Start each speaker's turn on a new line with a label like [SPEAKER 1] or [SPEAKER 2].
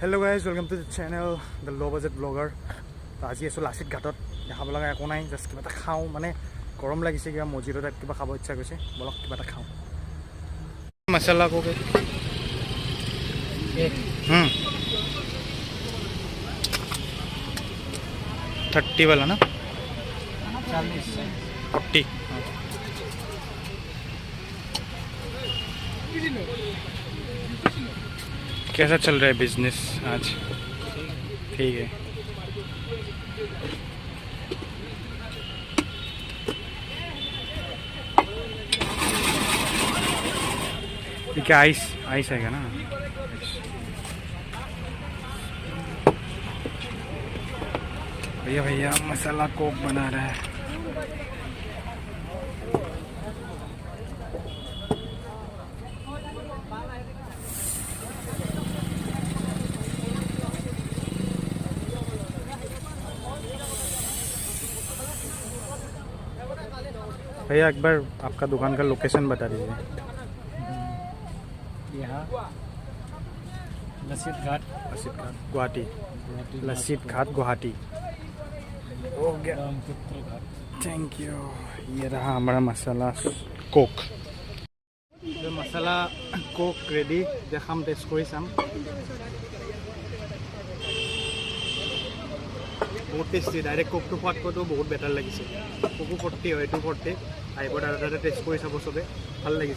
[SPEAKER 1] Hello guys welcome to the channel the low budget blogger. तो आज आसो लाचित घाटत देखाब लगा एक ना जस्ट क्या खाऊँ माने गरम लगे क्या मजिद टाइप क्या खाब इच्छा गई बोलक क्या खाऊँ मसाला को 30 वाला ना 40 कैसा चल रहा है बिजनेस आज? ठीक है। क्या आइस आइस आएगा ना? भैया भैया मसाला कोक बना रहा है। भैया एक बार आपका दुकान का लोकेशन बता दीजिए।
[SPEAKER 2] यहाँ लसित घाट
[SPEAKER 1] गुवाहाटी। लसित घाट गुवाहाटी हो गया।
[SPEAKER 2] ब्रह्मपुत्र घाट।
[SPEAKER 1] Thank you. ये रहा हमारा मसाला कोक। तो मसाला कोक रेडी देखाम टेस्ट कर चाम। बहुत टेस्टी डायरेक्ट कोकटो खোवातको बहुत बेटार लगे। कोको 40 है 240 आइब दादा टेस्ट कर चाब सबे भल लगे।